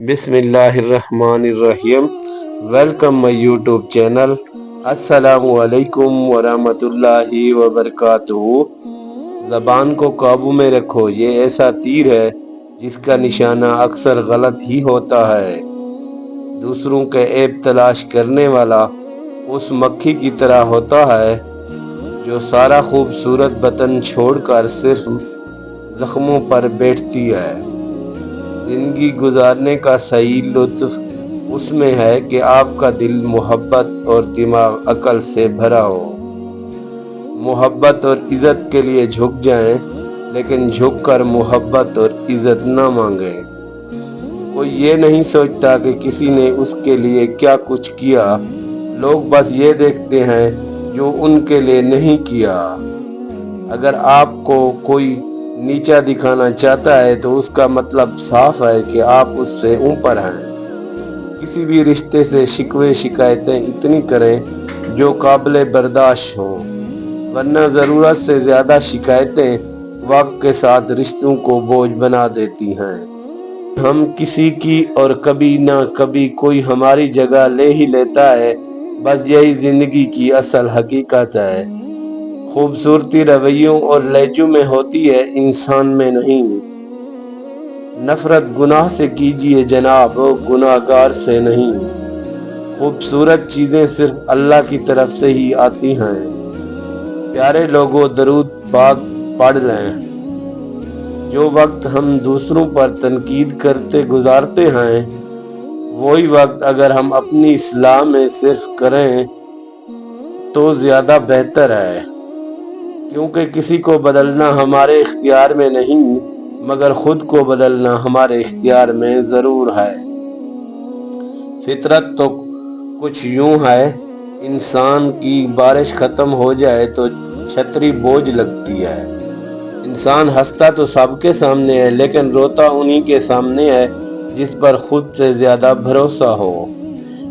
بسم اللہ الرحمن الرحیم۔ ویلکم مائی یوٹیوب چینل۔ السلام علیکم ورحمۃ اللہ وبرکاتہ۔ زبان کو قابو میں رکھو، یہ ایسا تیر ہے جس کا نشانہ اکثر غلط ہی ہوتا ہے۔ دوسروں کے عیب تلاش کرنے والا اس مکھی کی طرح ہوتا ہے جو سارا خوبصورت بدن چھوڑ کر صرف زخموں پر بیٹھتی ہے۔ زندگی گزارنے کا صحیح لطف اس میں ہے کہ آپ کا دل محبت اور دماغ عقل سے بھرا ہو۔ محبت اور عزت کے لیے جھک جائیں، لیکن جھک کر محبت اور عزت نہ مانگیں۔ کوئی یہ نہیں سوچتا کہ کسی نے اس کے لیے کیا کچھ کیا، لوگ بس یہ دیکھتے ہیں جو ان کے لیے نہیں کیا۔ اگر آپ کو کوئی نیچا دکھانا چاہتا ہے تو اس کا مطلب صاف ہے کہ آپ اس سے اوپر ہیں۔ کسی بھی رشتے سے شکوے شکایتیں اتنی کریں جو قابل برداشت ہوں، ورنہ ضرورت سے زیادہ شکایتیں وقت کے ساتھ رشتوں کو بوجھ بنا دیتی ہیں۔ ہم کسی کی اور کبھی نہ کبھی کوئی ہماری جگہ لے ہی لیتا ہے، بس یہی زندگی کی اصل حقیقت ہے۔ خوبصورتی رویوں اور لہجوں میں ہوتی ہے، انسان میں نہیں۔ نفرت گناہ سے کیجیے جناب، گناہ گار سے نہیں۔ خوبصورت چیزیں صرف اللہ کی طرف سے ہی آتی ہیں۔ پیارے لوگوں، درود پاک پڑھ لیں۔ جو وقت ہم دوسروں پر تنقید کرتے گزارتے ہیں، وہی وقت اگر ہم اپنی اصلاح میں صرف کریں تو زیادہ بہتر ہے، کیونکہ کسی کو بدلنا ہمارے اختیار میں نہیں، مگر خود کو بدلنا ہمارے اختیار میں ضرور ہے۔ فطرت تو کچھ یوں ہے، انسان کی بارش ختم ہو جائے تو چھتری بوجھ لگتی ہے۔ انسان ہنستا تو سب کے سامنے ہے، لیکن روتا انہی کے سامنے ہے جس پر خود سے زیادہ بھروسہ ہو۔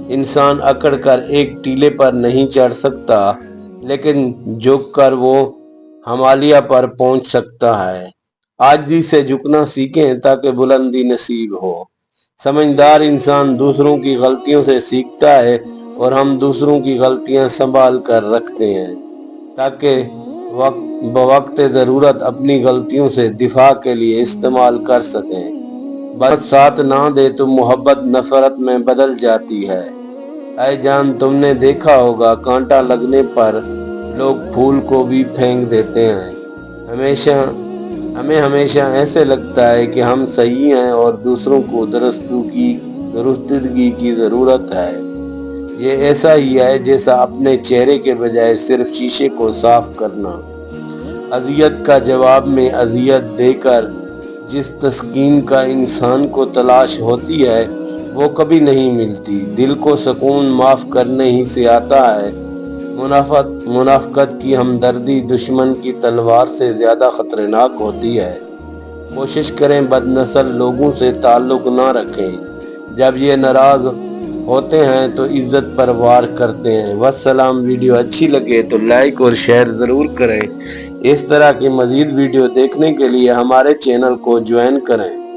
انسان اکڑ کر ایک ٹیلے پر نہیں چڑھ سکتا، لیکن جھک کر وہ ہمالیہ پر پہنچ سکتا ہے۔ عاجزی سے جھکنا سیکھیں تاکہ بلندی نصیب ہو۔ سمجھدار انسان دوسروں کی غلطیوں سے سیکھتا ہے، اور ہم دوسروں کی غلطیاں سنبھال کر رکھتے ہیں تاکہ بوقت ضرورت اپنی غلطیوں سے دفاع کے لیے استعمال کر سکیں۔ بس ساتھ نہ دے تو محبت نفرت میں بدل جاتی ہے۔ اے جان، تم نے دیکھا ہوگا کانٹا لگنے پر لوگ پھول کو بھی پھینک دیتے ہیں۔ ہمیں ہمیشہ ایسے لگتا ہے کہ ہم صحیح ہیں اور دوسروں کو درستگی کی ضرورت ہے۔ یہ ایسا ہی ہے جیسا اپنے چہرے کے بجائے صرف شیشے کو صاف کرنا۔ اذیت کا جواب میں اذیت دے کر جس تسکین کا انسان کو تلاش ہوتی ہے، وہ کبھی نہیں ملتی۔ دل کو سکون معاف کرنے ہی سے آتا ہے۔ منافقت کی ہمدردی دشمن کی تلوار سے زیادہ خطرناک ہوتی ہے۔ کوشش کریں بد نسل لوگوں سے تعلق نہ رکھیں، جب یہ ناراض ہوتے ہیں تو عزت پر وار کرتے ہیں۔ والسلام۔ ویڈیو اچھی لگے تو لائک اور شیئر ضرور کریں۔ اس طرح کی مزید ویڈیو دیکھنے کے لیے ہمارے چینل کو جوائن کریں۔